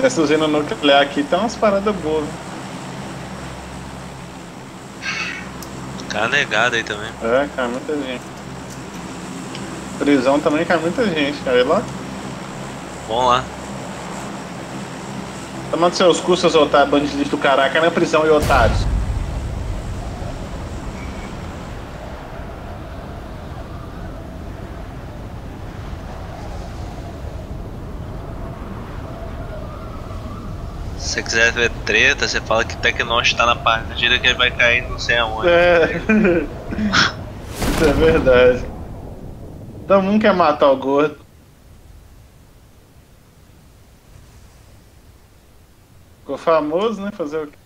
Essa usina nuclear aqui tem umas paradas boas. Tá negado aí também. É, cai muita gente. Prisão também cai muita gente. Aí lá. Vamos lá. Tomando seus cursos, seus otários, bandidos do caraca, na prisão e otários. Se você quiser ver treta, você fala que Tecnosh tá na partida que ele vai cair não sei aonde. É. Isso é verdade. Todo mundo quer matar o gordo. Ficou famoso, né? Fazer o quê?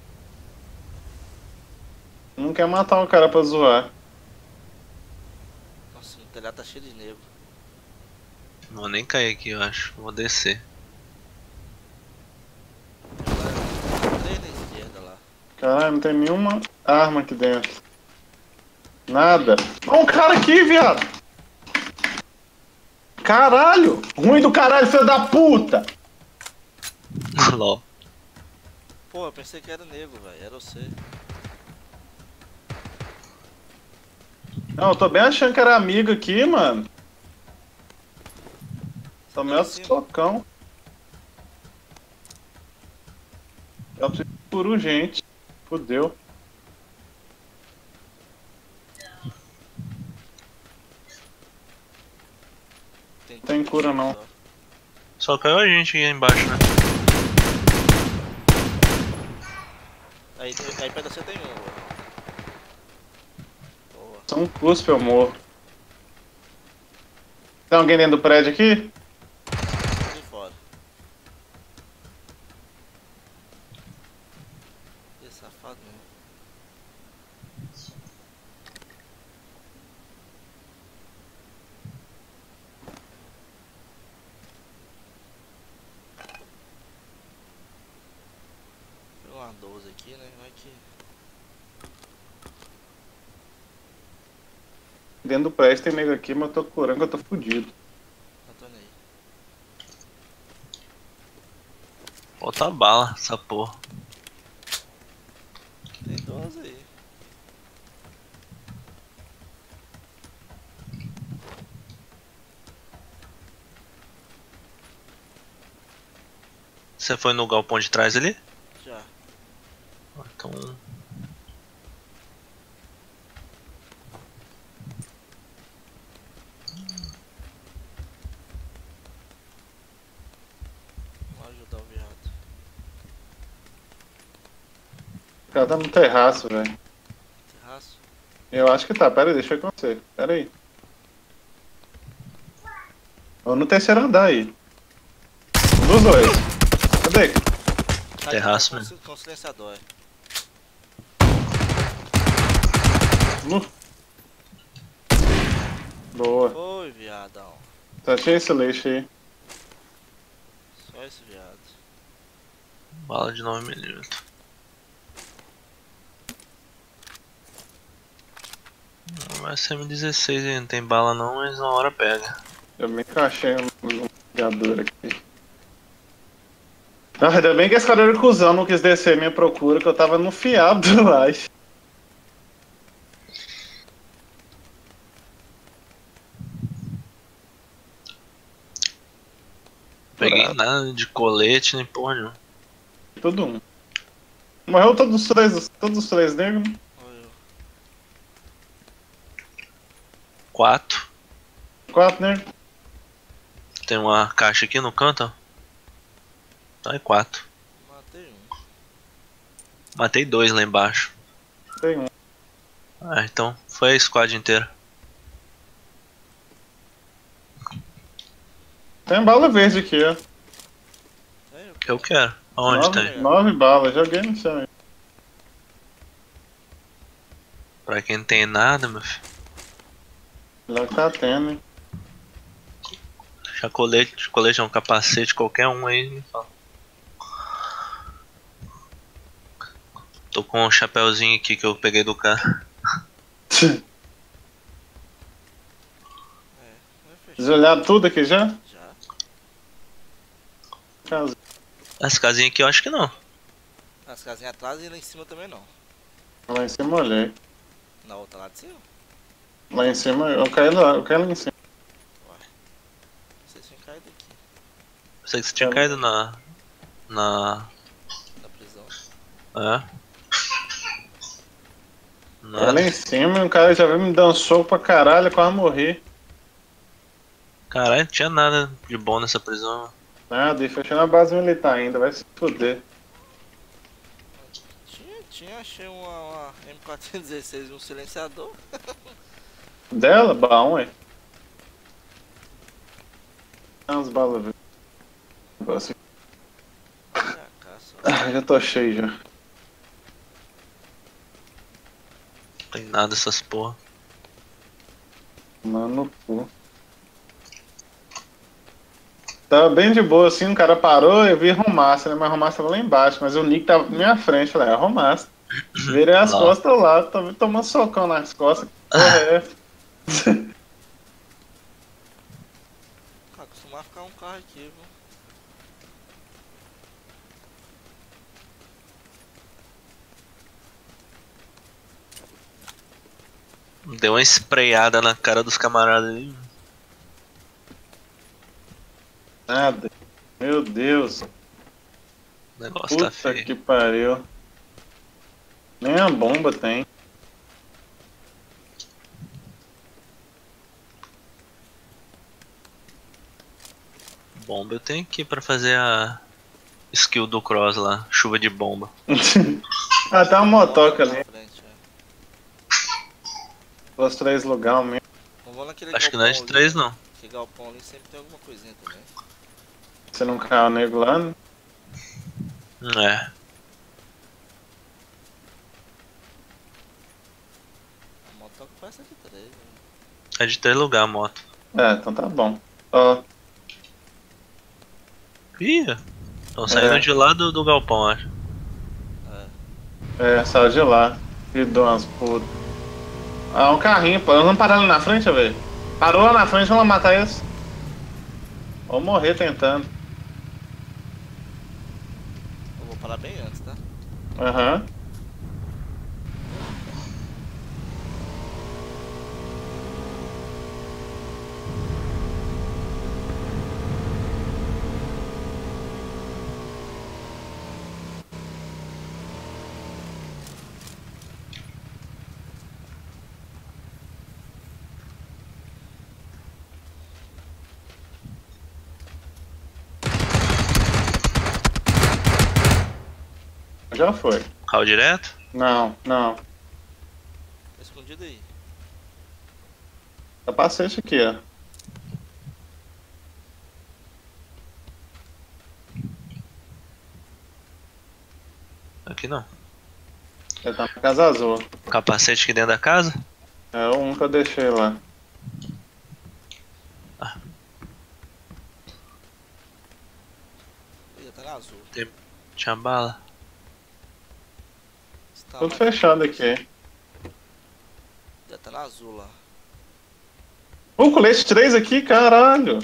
Não quer matar um cara pra zoar. Nossa, o telhado tá cheio de nego. Não vou nem cair aqui, eu acho. Vou descer. Três na esquerda lá. Caralho, não tem nenhuma arma aqui dentro. Nada. Ó, um cara aqui, viado! Caralho! Ruim do caralho, filho da puta! LOL. Pô, eu pensei que era nego, velho. Era você. Não, eu tô bem achando que era amigo aqui, mano. Tomei outro socão. Eu preciso por urgente. Fudeu. Tem cura não. Só caiu a gente aqui embaixo, né? Aí perto de você tem um, velho. Boa. Só um cuspe eu morro. Tem alguém dentro do prédio aqui? De fora. Esse safado mesmo. Tem uma 12 aqui, né? Vai que. Dentro do prédio tem nego aqui, mas eu tô curando que eu tô fudido. Não tô nem aí. Falta bala, essa porra. Tem 12 aí. Você foi no galpão de trás ali? Já. Então. Vamos ajudar o viado. O cara tá no terraço, velho. Terraço? Eu acho que tá. Pera aí, deixa eu ir com você. Pera aí. Ou no terceiro andar aí. Um dos dois. Cadê? Tá Terraço com, mesmo. com silenciador, é. Boa. Oi, viadão. Tá cheio esse lixo aí. Só esse viado. Bala de 9mm. Não vai ser M16 aí, não tem bala não, mas na hora pega. Eu bem que eu achei um jogador aqui. Ah, ainda bem que esse cara era cuzão, não quis descer minha procura, que eu tava no fiado lá. Peguei nada de colete nem porra nenhuma. Todo um. Morreu todos os três negros? Né? Oi, eu. 4. 4 negros? Tem uma caixa aqui no canto, ó. Tá, é 4. Matei um. Matei 2 lá embaixo. Tem um. Ah, então foi a squad inteira. Tem bala verde aqui, ó. Sério? Eu quero. Aonde tem? 9 balas, joguei no chão. Pra quem não tem nada, meu filho. Lá que tá tendo, hein? Já colete é um capacete, qualquer um aí me fala. Tô com um chapéuzinho aqui que eu peguei do cara. Vocês olharam tudo aqui já? Já. Casa. As casinhas aqui eu acho que não. As casinhas atrás e lá em cima também não. Lá em cima eu olhei. Na outra lá de cima? Lá em cima, eu caí lá em cima. Ué. Vocês tinham caído aqui. Pensei que você tinha caído na. Na prisão. É. Caí lá Nada. em cima e o cara já veio me dar um soco pra caralho, quase morri. Caralho, não tinha nada de bom nessa prisão. Nada, e fechando a base militar ainda, vai se fuder. Achei uma M416 e um silenciador. Dela? Bom, ué. Dá umas balas, velho. Negócio. Já caça. Já tô cheio já. Não tem nada essas porra. Mano, no cu. Tava bem de boa assim, o cara parou, eu vi Romácia, né? Mas Romácia tava lá embaixo, mas o Nick tava na minha frente, falei, é Romácia. Virei as Lá. costas lá, tava tomando socão nas costas. Porra, é. Cara, costumava ficar um carro aqui, viu? Deu uma sprayada na cara dos camaradas ali. Nada. Meu Deus. O negócio tá Puta feio. que pariu. Nem a bomba tem. Bomba eu tenho aqui pra fazer a skill do cross lá. Chuva de bomba. Ah, tá uma motoca Na ali. frente, é. Os 3 lugares mesmo. Não vou naquele Acho que não é de galpão 3 ali, não. que galpão ali sempre tem alguma coisinha também. Você não caiu nego lá, né? É. A motoca parece de 3, né? É de 3 lugar a moto. É, então tá bom. Ó, Ih, estão saindo É. de lá do galpão, acho. saiu de lá. E dou umas putas. Ah, um carrinho, pô. Vamos parar ali na frente, velho. Parou lá na frente, vamos lá matar eles. Ou morrer tentando. Eu vou parar bem antes, tá? Aham. Já foi. Carro direto? Não, não. Tá escondido aí. Capacete aqui, ó. Aqui não. Ele tá na casa azul. Capacete aqui dentro da casa? É o um que eu deixei lá. Ih, tá na azul. Tinha bala. Está Tudo mais- fechado aqui. Já tá na azul lá. Colete 3 aqui, caralho.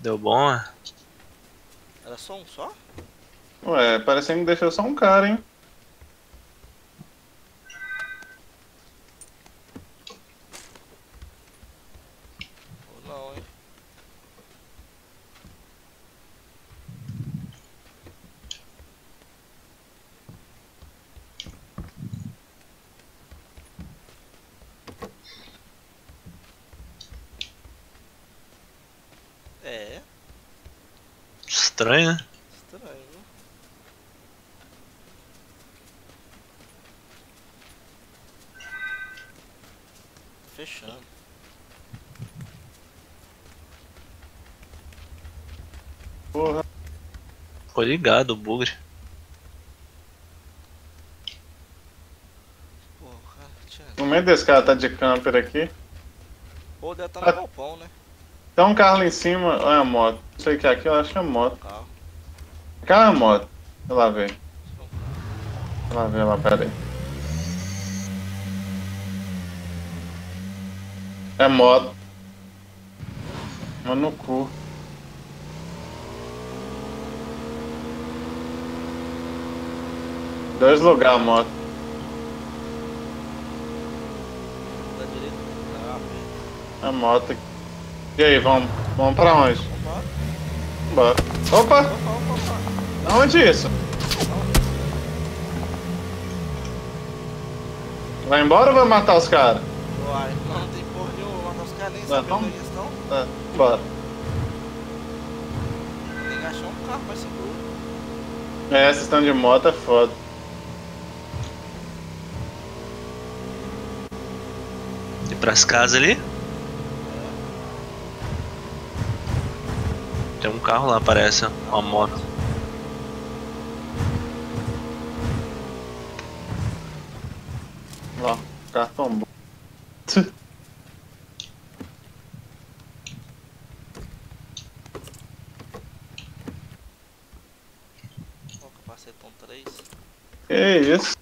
Deu bom, é? Era só um só? Ué, parecendo que deixou só um cara, hein? Ou não, hein? É, Estranho, né? estranho, viu? Fechando. Porra. Ficou ligado o bugre. Porra, tinha. No meio desse cara tá de camper aqui. Ou deve estar no galpão, né? Tem um carro lá em cima. Olha a moto. Não sei o que é aquilo, acho que é moto. Carro. Aquela é a moto. Deixa eu lá ver. Deixa eu lá ver lá, pera aí. É moto. Mano no cu. Dois lugares a moto. Da direita. Ah, A moto aqui. E aí, vamos pra onde? vambora. Bora. Opa! Opa, opa, opa. Aonde isso? Vai embora ou vai matar os caras? Uai, não tem porra nenhuma. Mas os caras nem Não, sabem vamos. onde eles estão. Bora. Tem que achar um carro mais seguro. Vocês estão de moto é foda. E pras casas ali? Tem um carro lá, parece, ó, uma moto. Ó, cartão bom. Ó, capacetão 3. Que isso?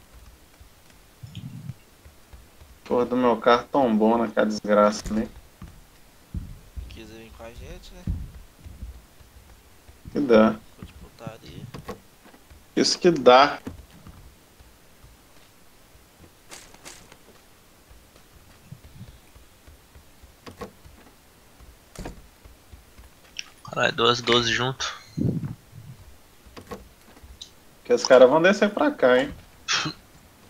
Porra do meu carro tombou naquela desgraça, né? Quis vir com a gente, né? Que dá. Ficou de putaria. Isso que dá. Caralho, 12 junto. Que os caras vão descer pra cá, hein?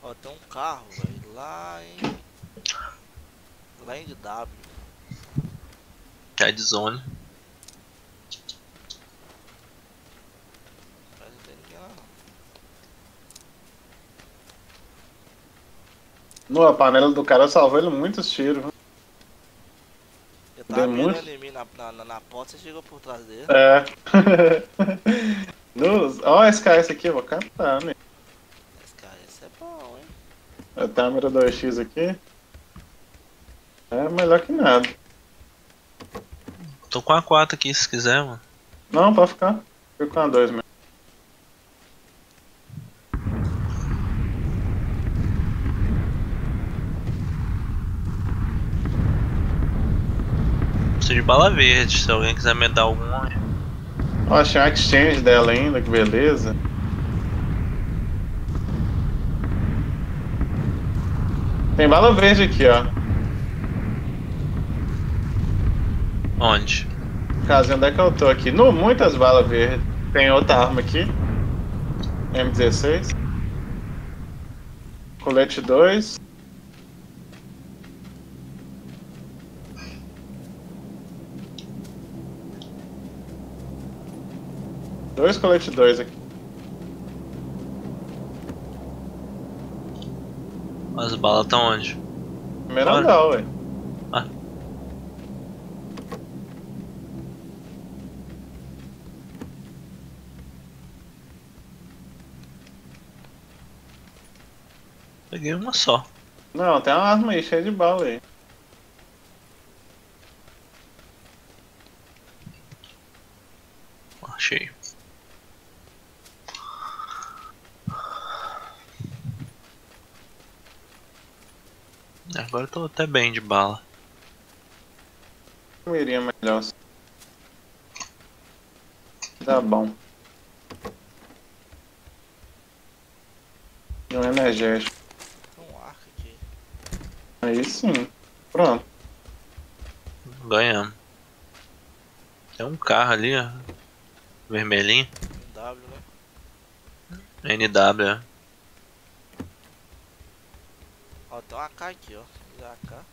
Ó, tem um carro, velho, lá em DW. Red Zone. Mas não tem ninguém lá não. No, a panela do cara salvou ele muitos tiros. Viu? Eu tava Deu mirando muito? em mim na porta, você chegou por trás dele. É. Ó, esse KS aqui, eu vou cantar, né? Esse cara, esse é bom, hein? Eu tenho a mira 2x aqui. É melhor que nada. Tô com a 4 aqui, se quiser, mano. Não, pode ficar. Fica com a 2 mesmo. Preciso de bala verde, se alguém quiser me dar alguma. Ó, achei a exchange dela ainda, que beleza. Tem bala verde aqui, ó. Onde? Casinha, onde é que eu tô aqui? No, muitas balas verdes. Tem outra arma aqui. M16. Colete 2. Dois colete 2 aqui. As balas estão onde? Primeiro Olha. andar, ué. Ah. Peguei uma só. Não, tem uma arma aí, cheia de bala aí. Achei. Agora eu tô até bem de bala. Eu iria melhor. Tá bom. E um energético. Tem um arco aqui. Aí sim. Pronto. Ganhamos. Tem um carro ali, ó. Vermelhinho. Um W, né? NW, é. Ó, tem um AK aqui, ó. Se quiser AK.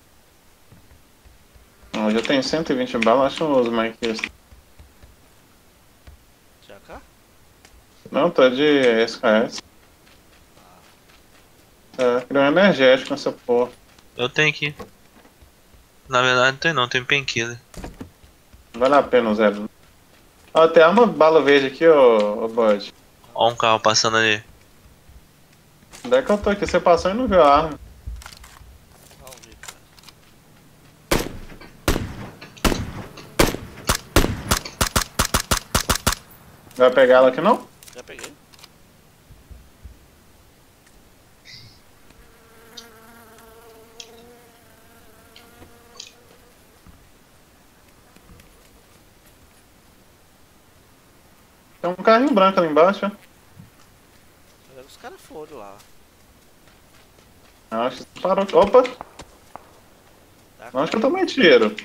Não, eu já tenho 120 balas, acho que eu uso mais que isso. De AK? Não, tô de SKS. Criou um energético nessa porra. Eu tenho aqui. Na verdade não tem não, tem painkiller. Não vale a pena usar ela. Ó, tem uma bala verde aqui, ô bode. Ó um carro passando ali. Onde é que eu tô aqui? Você passou e não viu a arma. Vamos ver, cara. Vai pegar ela aqui não? Já peguei. Tem um carrinho branco ali embaixo, ó. Deve os caras foram lá. Acho que parou. Opa! Tá? Acho que eu tomei tiro.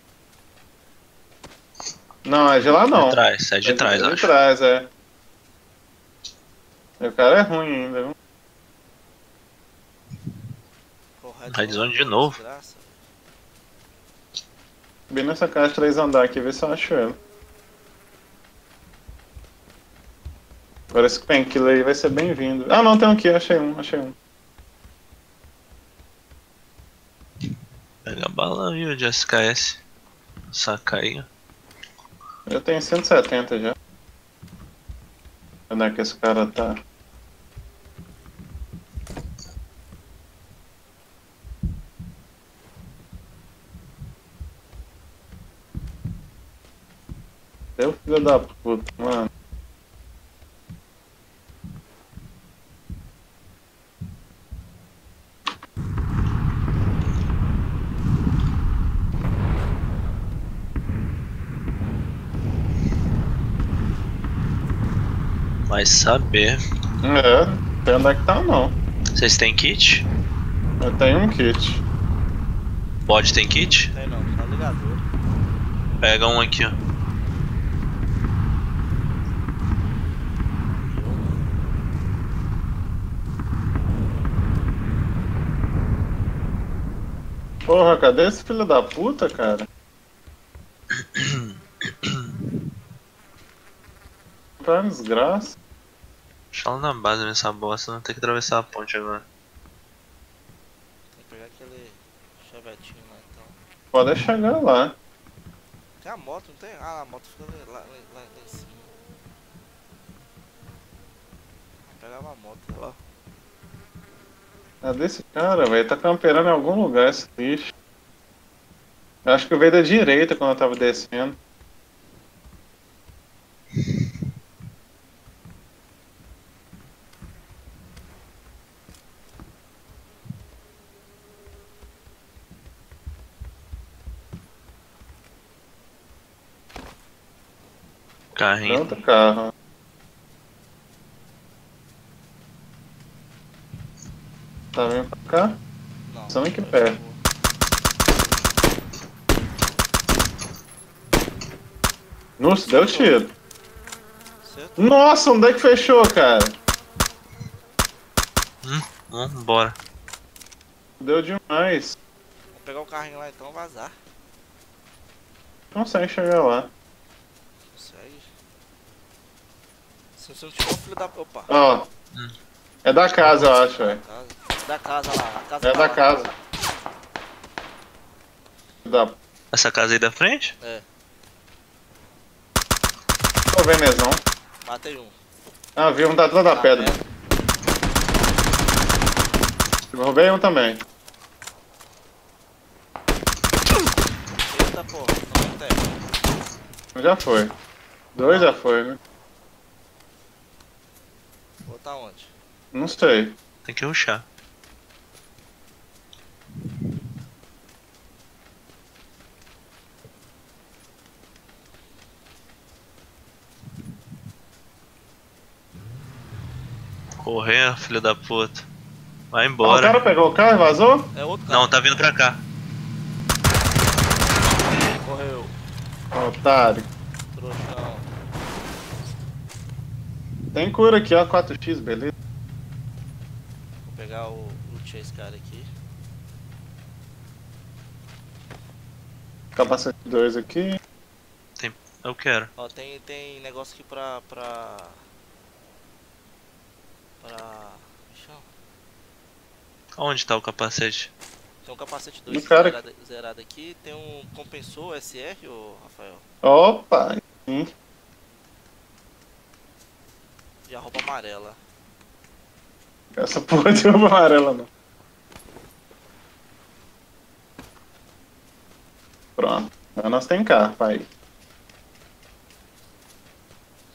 Não, é de lá não. É de trás, é de acho. trás, é. E o cara é ruim ainda, viu? Porra, Red Zone de novo. desgraça, velho. Bem nessa casa de 3 andares aqui, ver se eu acho ele. Agora esse painkiller aí vai ser bem-vindo. Ah não, tem um aqui, achei um. Pega a bala, viu, de SKS. Saca aí. Eu tenho 170 já. Onde é que esse cara tá? Seu filho da puta, mano. Vai saber. Não sei onde é que tá não. Vocês têm kit? Eu tenho um kit. Bot tem kit? Tem não, só ligador. Pega um aqui, ó. Porra, cadê esse filho da puta, cara? Tá uma desgraça. Deixa ela na base nessa bosta, não tem que atravessar a ponte agora. Tem que pegar aquele chevetinho lá então. Pode chegar lá. Tem a moto, não tem? Ah, a moto fica lá em cima. Vou pegar uma moto lá. Cadê esse cara, velho? Tá camperando em algum lugar esse bicho. Eu acho que eu veio da direita quando eu tava descendo. Carrinho. Outro carro. Tá vindo pra cá? Não. Só aqui perto. Nossa, deu tiro. Certo? Nossa, onde é que fechou, cara? Bora. Deu demais. Vou pegar o carrinho lá então, vazar. Não consegue chegar lá. Consegue. Se você não tiver o filho da... Opa. Ó. É da casa, eu acho, velho. Da casa lá. A casa É tá da lá. casa. Da... Essa casa aí da frente? É. Tô vendo eles não. Matei um. Ah, vi um da atrás da Tá pedra. perto. Roubei um também. Eita porra, não tem. Já foi. Dois já foi, né? Vou botar onde? Não sei. Tem que rushar. Correr, filho da puta. Vai Ah, o embora. cara pegou o carro e vazou? É outro cara. Não, tá vindo pra cá. Correu. Otário. Trouxão. Tem cura aqui, ó. 4x, beleza. Vou pegar o chase cara aqui. Capacete 2 aqui. Eu quero. Ó, tem negócio aqui pra... Chama. Onde tá o capacete? Tem um capacete Do 2 cara. zerado aqui. Tem um compensou SR, ô Rafael. Opa! Sim. E a roupa amarela. Essa porra de roupa amarela, não. Pronto. Agora nós tem carro, pai.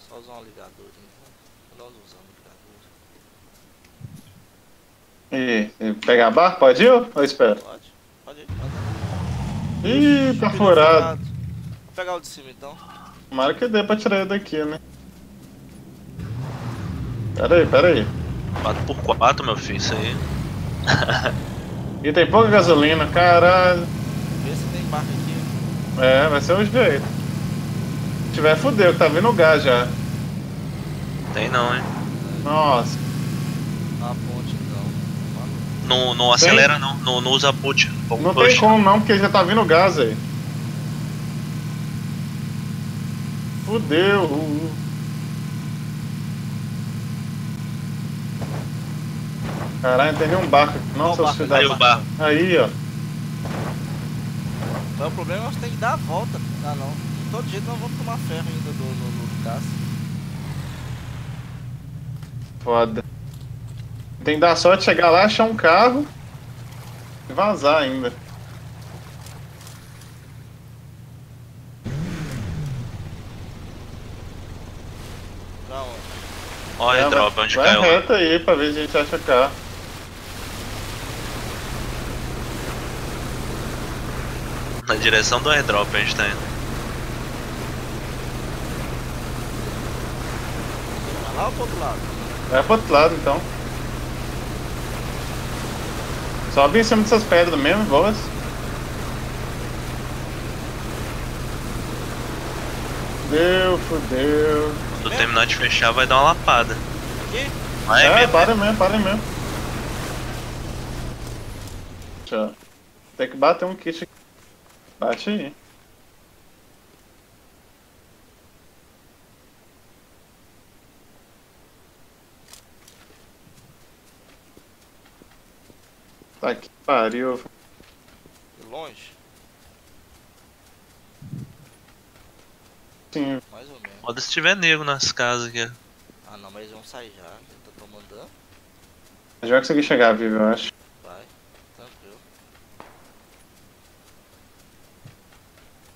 Só usar um ligador. Nós não usamos ligador. E pegar a barra? Pode ir ou espera? Pode ir. Ih, tá Pneu furado. Vou pegar o de cima então. Tomara que dê pra tirar ele daqui, né? Pera aí. 4x4, meu filho, isso aí. E tem pouca gasolina, caralho. Vê se tem barco aqui. É, vai ser o jeito. Se tiver, fudeu, que tá vindo o gás já. Tem não, hein? Nossa. Na ponte então. Não acelera não, não usa put. Não tem como não, porque já tá vindo gás aí. Fudeu. Caralho, não tem nenhum barco aqui. Nossa, Qual os filhos Aí da... o barco. Aí, ó. Então o problema é que nós temos que dar a volta. Ah não. De todo jeito nós vamos tomar ferro ainda do gás. Foda. Tem que dar sorte, chegar lá, achar um carro e vazar ainda. Pra onde? Ó, É, drop, onde vai caiu lá. reta aí pra ver se a gente acha carro. Na direção do airdrop a gente tá indo. Vai lá ou pro outro lado? Vai pro outro lado então. Sobe em cima dessas pedras mesmo, boas. Fudeu. Quando terminar de fechar vai dar uma lapada. Aqui? Vai É, mesmo. para mesmo. Tchau. Tem que bater um kit aqui. Bate aí. Tá que pariu. De longe? Sim. Mais ou menos. Foda se tiver nego nas casas aqui. Ah não, mas vamos sair já. Eu tô mandando. A gente vai conseguir chegar vivo, eu acho. Vai. Tranquilo.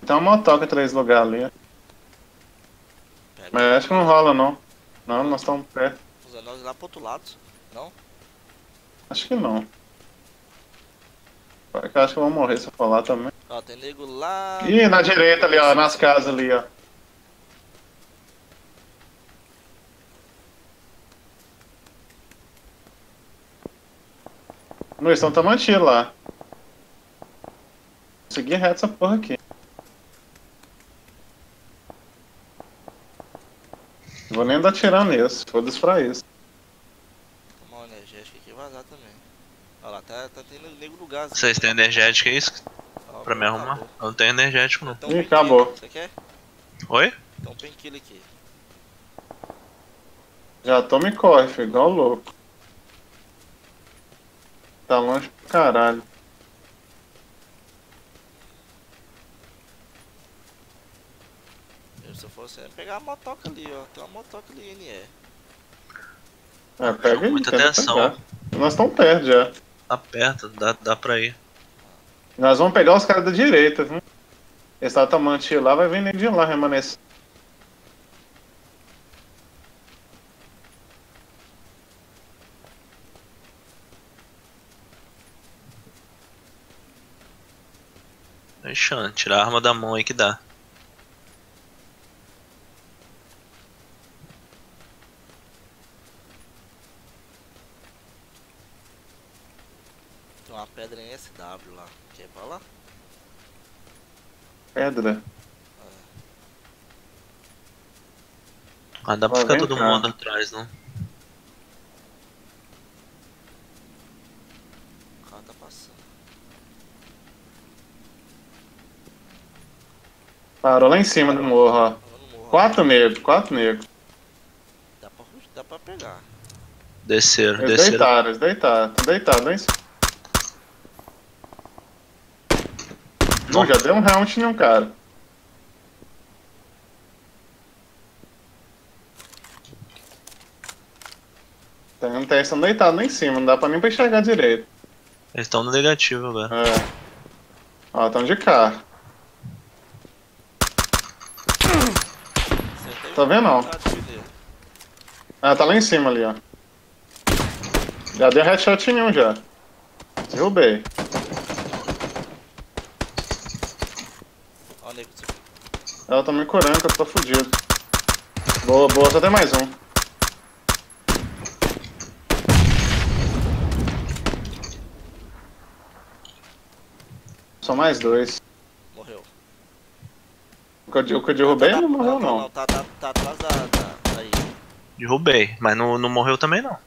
Tem uma motoca em 3 lugares ali. Pega. Mas acho que não rola não. Não, nós estamos perto. Usando nós lá pro outro lado. Não? Acho que não. Eu acho que eu vou morrer se eu for lá também. Ó, tem nego lá. Ih, na direita ali, ó, nas casas ali, ó. Não, eles estão tomando tiro lá. Segui reto essa porra aqui. Vou nem dar tirando neles, foda-se pra isso. Tomar um energético aqui e vazar também. Olha lá, tá tendo nego do gás. Vocês têm energético, é isso? Ó, Pra me arrumar? acabou. Eu não tenho energético não. Então, Ih, painkiller. acabou. Você quer? Oi? Então painkiller aqui. Já toma e corre, filho, igual louco. Tá longe pra caralho. Se eu fosse pegar a motoca ali, ó. Tem uma motoca ali, NE. É, pega aí, Muita tenta atenção. pegar. Nós estamos perto já. Tá perto, dá pra ir. Nós vamos pegar os caras da direita, viu? Eles estavam tomando tiro lá, vai vir nego de lá remanescer. Deixando, tirar a arma da mão aí que dá. Tem uma pedra em SW lá. Quer ir pra lá? Pedra. Ah, dá pra Ó, ficar vem todo cá. mundo atrás, não? O carro tá passando. Parou lá em cima do morro, ó. Eu não morro. 4 negros. Dá pra pegar. Desceram, Eles desceram. deitaram. Estão deitados lá em cima. Não, Nossa. já deu um round em um cara. Eles estão deitados lá em cima, não dá pra nem pra enxergar direito. Eles estão no negativo agora. É. Ó, estão de carro. Acertei Tá vendo, não? o gatilho dele. Ah, tá lá em cima ali, ó. Já deu headshot em um já. Derrubei. Ó, nego, Ela tá me curando que eu tô fudido. Boa, só tem mais um. São mais dois. Morreu. O que eu derrubei não morreu, Não, não. tá atrás daí. Derrubei, mas não morreu também não.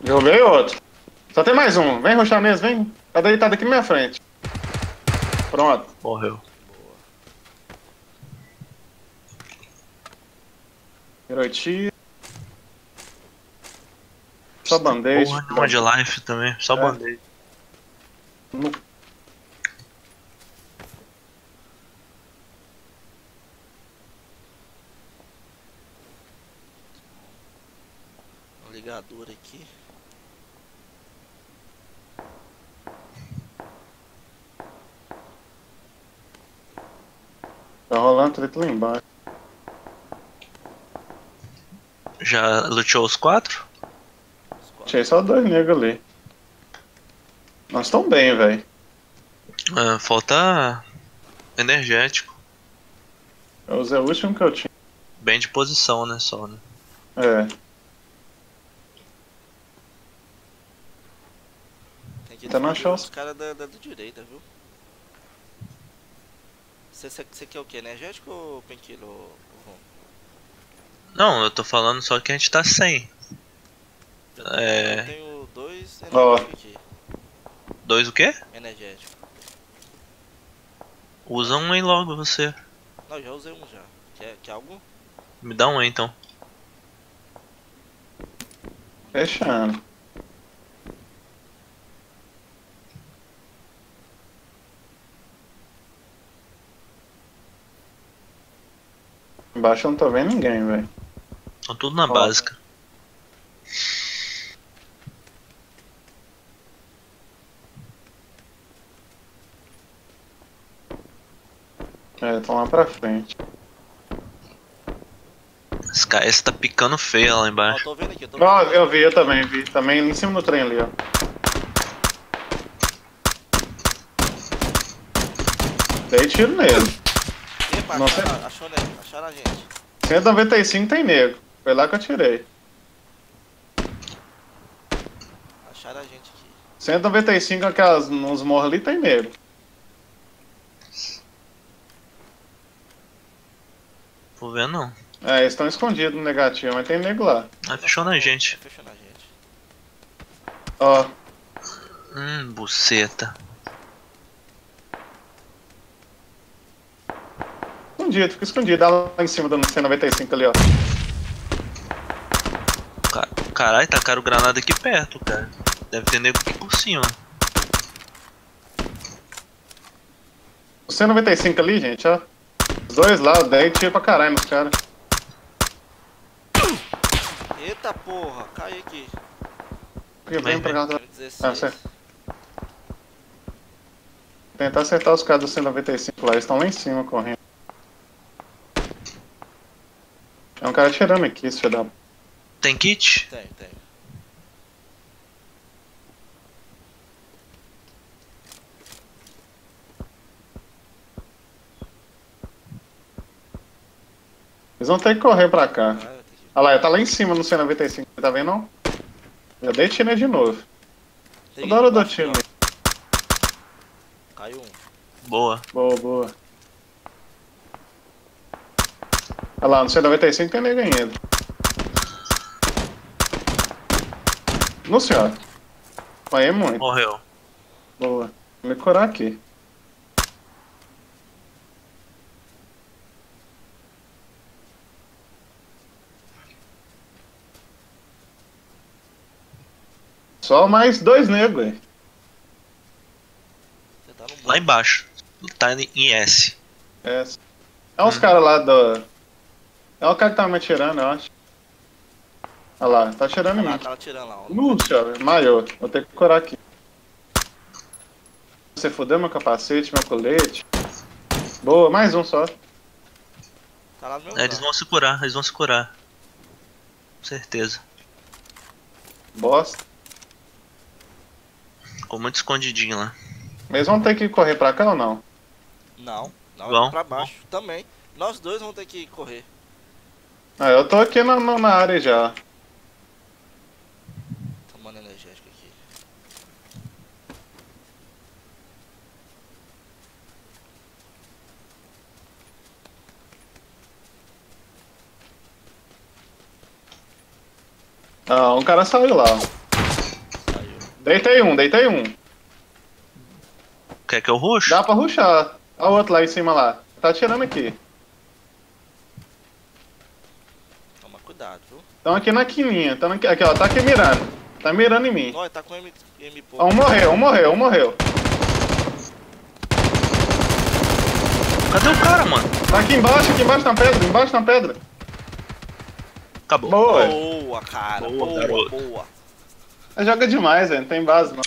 Derrubei outro. Só tem mais um. Vem rushar mesmo, vem. Tá deitado aqui na minha frente. Pronto. Morreu. Boa. Virou tiro. Só band-aid. Porra, nenhuma de life também, só band-aid. No- Um ligador aqui. Tá rolando treta lá embaixo. Já luteou os 4? Os quatro. Tinha só dois negros ali. Nós estamos bem, velho. Falta energético. Eu usei o último que eu tinha. Bem de posição, né, só, né? É. Tem que Tá na descobrir chance. os caras da direita, viu? Você quer o que? Energético ou penquilo? Não, eu tô falando só que a gente tá sem. Eu É. tenho dois Ó. energéticos aqui. 2 o quê? Energético. Usa um aí logo você. Não, eu já usei um já. Quer algum? Me dá um aí então. Fechando. Embaixo eu não tô vendo ninguém, velho. Estão tudo na Ó. básica. É, estão lá pra frente. Esse tá picando feio lá Ó, embaixo. tô vendo aqui, tô vendo. Ó, eu vi, eu também vi. Também ali em cima do trem ali, ó. Dei tiro nele. Epa, Nossa. acharam a gente. 195 tem nego. Foi lá que eu tirei. Acharam a gente aqui. 195 aquelas nos morros ali tem nego. Vou ver não. É, eles estão escondidos no negativo, mas tem nego lá. Ah, fechou na gente. Fechou na gente. Ó, Buceta. escondido, fica escondido. Dá lá em cima do C95 ali, ó. Caralho, tacaram granada aqui perto, cara. Deve ter nego aqui por cima. O C95 ali, gente, ó. Os dois lá, 10 tiro pra caralho nos caras. Eita porra, cai aqui. Vem pra cá. Tenho 16. Ah, certo. Tentar acertar os caras do C95 lá, eles estão lá em cima correndo. É um cara atirando aqui, esse filho da... Tem kit? Tenho. Eles vão ter que correr pra cá. Ah, eu tenho que... Olha lá, tá lá em cima no C95, tá vendo não? Já dei tiro nele de novo. Tem Toda hora eu dou embaixo, tiro ó. nele. Caiu um. Boa. Boa, boa. Olha lá, no C95 tem nego ainda. No senhor. Aí é muito. Morreu. Boa. Vou me curar aqui. Só mais dois negros, velho. Você tá no Lá embaixo. Tá em S. É uns caras lá do... É o cara que tava me atirando, eu acho. Olha lá, tá atirando em mim. Tava tirando lá, ó. Nossa, maior. Vou ter que curar aqui. Você fudeu meu capacete, meu colete. Boa, mais um só. Tá lá no meu Eles lugar. vão se curar, eles vão se curar. Com certeza. Bosta. Ficou muito escondidinho lá. Eles vão ter que correr pra cá ou não? Não, Vão, pra baixo também. Nós dois vamos ter que correr. Ah, eu tô aqui na área já. Tomando energético aqui. Ah, um cara saiu lá. Saiu. Deitei um. Quer que eu rush? Dá pra rushar. Olha o outro lá em cima lá. Tá atirando aqui. Toma cuidado, viu? Estão aqui na quininha. Tão aqui, ó. Tá aqui mirando. Tá mirando em mim. Olha, tá com M Ó, um morreu. Cadê o cara, mano? Tá aqui embaixo na pedra. Acabou. Boa. Boa, cara. Boa, Boa, garoto. boa. Joga demais, velho. Não tem base, não.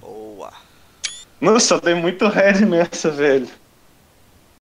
Boa. Nossa, eu dei muito red nessa, velho.